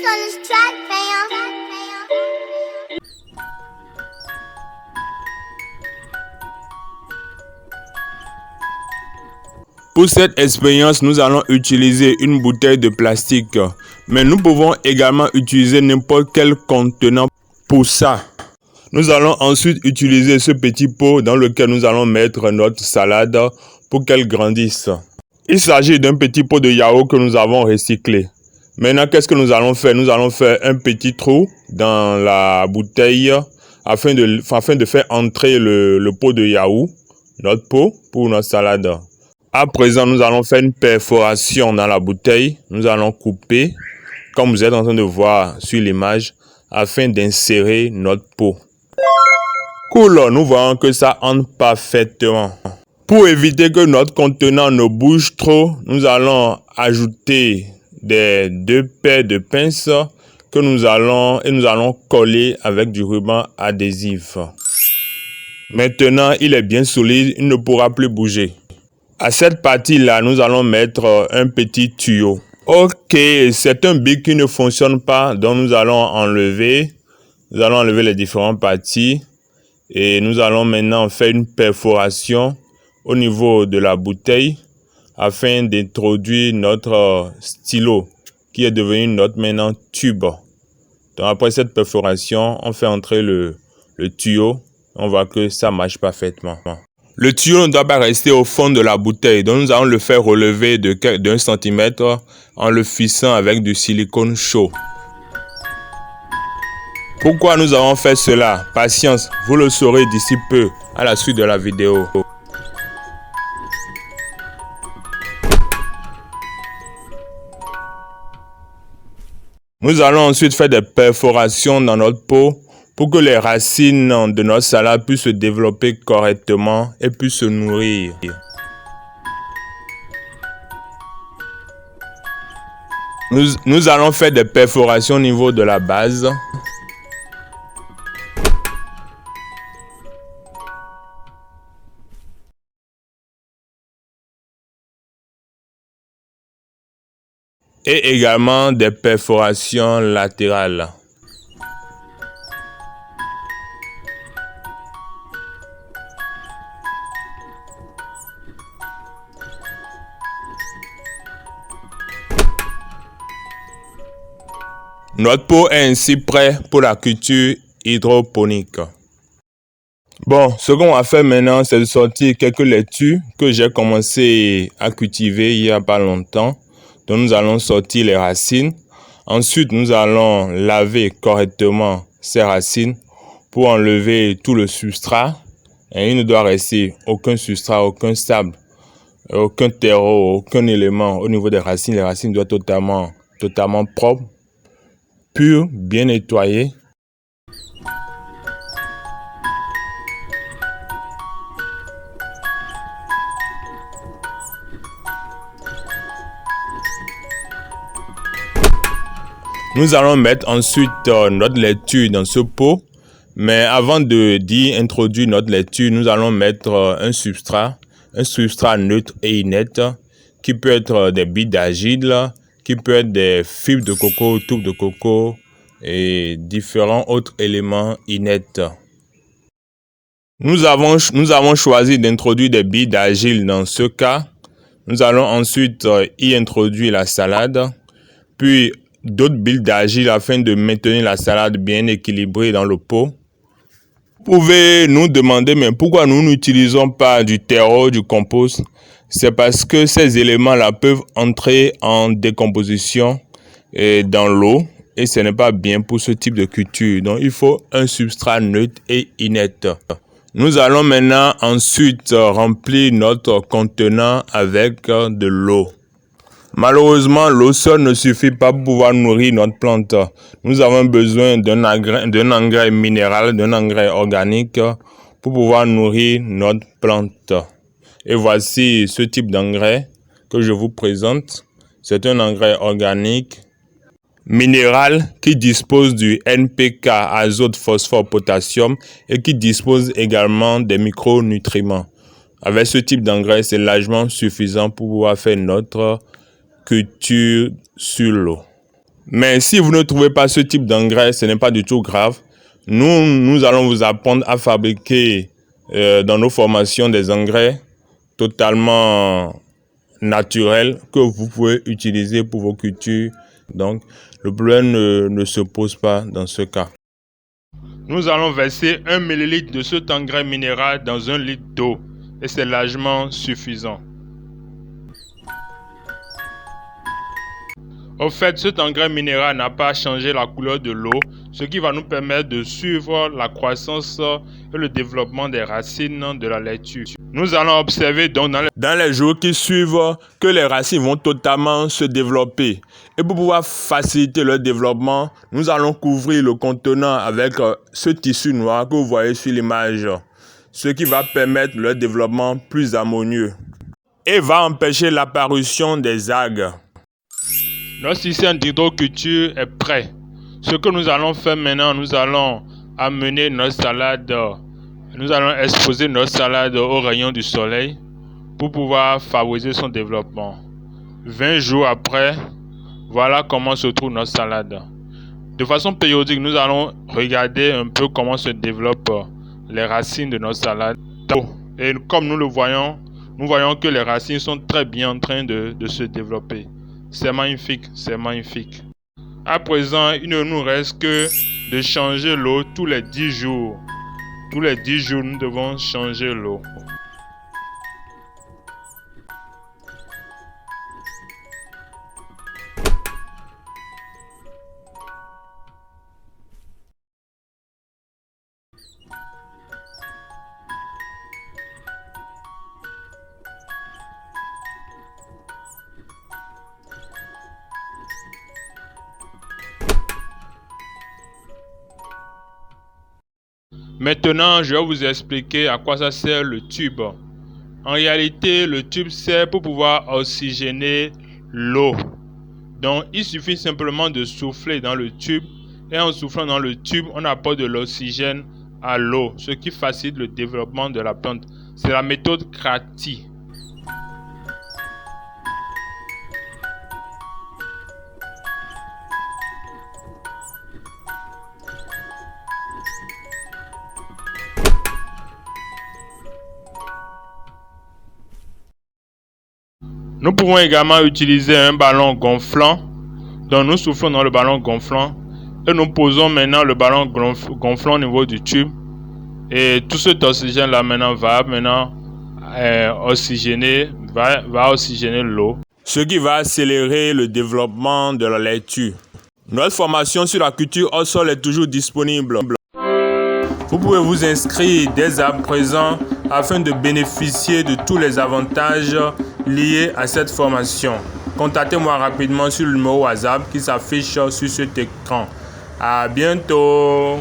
on this track, fam. Pour cette expérience, nous allons utiliser une bouteille de plastique, mais nous pouvons également utiliser n'importe quel contenant pour ça. Nous allons ensuite utiliser ce petit pot dans lequel nous allons mettre notre salade pour qu'elle grandisse. Il s'agit d'un petit pot de yaourt que nous avons recyclé. Maintenant, qu'est-ce que nous allons faire? Nous allons faire un petit trou dans la bouteille afin de faire entrer le pot de yaourt, notre pot, pour notre salade. À présent, nous allons faire une perforation dans la bouteille. Nous allons couper, comme vous êtes en train de voir sur l'image, afin d'insérer notre pot. Cool, nous voyons que ça entre parfaitement. Pour éviter que notre contenant ne bouge trop, nous allons ajouter des 2 paires de pinces que nous allons coller avec du ruban adhésif. Maintenant, il est bien solide, il ne pourra plus bouger. À cette partie-là, nous allons mettre un petit tuyau. Ok, c'est un bic qui ne fonctionne pas, donc nous allons enlever les différentes parties et nous allons maintenant faire une perforation au niveau de la bouteille afin d'introduire notre stylo qui est devenu notre maintenant tube. Donc après cette perforation, on fait entrer le tuyau, on voit que ça marche parfaitement. Le tuyau ne doit pas rester au fond de la bouteille, donc nous allons le faire relever d'1 centimètre en le fixant avec du silicone chaud. Pourquoi nous avons fait cela? Patience, vous le saurez d'ici peu à la suite de la vidéo. Nous allons ensuite faire des perforations dans notre pot pour que les racines de notre salade puissent se développer correctement et puissent se nourrir. Nous allons faire des perforations au niveau de la base. Et également des perforations latérales. Notre pot est ainsi prêt pour la culture hydroponique. Bon, ce qu'on va faire maintenant, c'est de sortir quelques laitues que j'ai commencé à cultiver il n'y a pas longtemps. Donc nous allons sortir les racines. Ensuite, nous allons laver correctement ces racines pour enlever tout le substrat. Et il ne doit rester aucun substrat, aucun sable, aucun terreau, aucun élément au niveau des racines. Les racines doivent être totalement propres, pures, bien nettoyées. Nous allons mettre ensuite notre laitue dans ce pot. Mais avant d'y introduire notre laitue, nous allons mettre un substrat neutre et inerte, qui peut être des billes d'argile, qui peut être des fibres de coco, tubes de coco et différents autres éléments inertes. Nous avons choisi d'introduire des billes d'argile dans ce cas. Nous allons ensuite y introduire la salade, puis d'autres billes d'argile afin de maintenir la salade bien équilibrée dans le pot. Vous pouvez nous demander, mais pourquoi nous n'utilisons pas du terreau, du compost? C'est parce que ces éléments-là peuvent entrer en décomposition dans l'eau et ce n'est pas bien pour ce type de culture. Donc, il faut un substrat neutre et inerte. Nous allons maintenant ensuite remplir notre contenant avec de l'eau. Malheureusement, l'eau seule ne suffit pas pour pouvoir nourrir notre plante. Nous avons besoin d'un engrais minéral, d'un engrais organique pour pouvoir nourrir notre plante. Et voici ce type d'engrais que je vous présente. C'est un engrais organique minéral qui dispose du NPK, azote, phosphore, potassium et qui dispose également des micronutriments. Avec ce type d'engrais, c'est largement suffisant pour pouvoir faire notre culture sur l'eau. Mais si vous ne trouvez pas ce type d'engrais, ce n'est pas du tout grave. Nous allons vous apprendre à fabriquer dans nos formations des engrais totalement naturels que vous pouvez utiliser pour vos cultures. Donc, le problème ne se pose pas dans ce cas. Nous allons verser 1 ml de cet engrais minéral dans 1 litre d'eau et c'est largement suffisant. Au fait, cet engrais minéral n'a pas changé la couleur de l'eau, ce qui va nous permettre de suivre la croissance et le développement des racines de la laitue. Nous allons observer donc dans les jours qui suivent que les racines vont totalement se développer. Et pour pouvoir faciliter leur développement, nous allons couvrir le contenant avec ce tissu noir que vous voyez sur l'image, ce qui va permettre leur développement plus harmonieux et va empêcher l'apparition des algues. Notre système d'hydroculture est prêt. Ce que nous allons faire maintenant, nous allons amener notre salade, nous allons exposer notre salade aux rayons du soleil pour pouvoir favoriser son développement. 20 jours après, voilà comment se trouve notre salade. De façon périodique, nous allons regarder un peu comment se développent les racines de notre salade. Et comme nous le voyons, nous voyons que les racines sont très bien en train de se développer. C'est magnifique, c'est magnifique. À présent, il ne nous reste que de changer l'eau tous les 10 jours. Tous les 10 jours, nous devons changer l'eau. Maintenant, je vais vous expliquer à quoi ça sert le tube. En réalité, le tube sert pour pouvoir oxygéner l'eau. Donc, il suffit simplement de souffler dans le tube et en soufflant dans le tube, on apporte de l'oxygène à l'eau, ce qui facilite le développement de la plante. C'est la méthode Kratky. Nous pouvons également utiliser un ballon gonflant. Donc nous soufflons dans le ballon gonflant et nous posons maintenant le ballon gonflant au niveau du tube. Et tout cet oxygène là maintenant va oxygéner l'eau. Ce qui va accélérer le développement de la laitue. Notre formation sur la culture au sol est toujours disponible. Vous pouvez vous inscrire dès à présent afin de bénéficier de tous les avantages liés à cette formation. Contactez-moi rapidement sur le numéro WhatsApp qui s'affiche sur cet écran. À bientôt!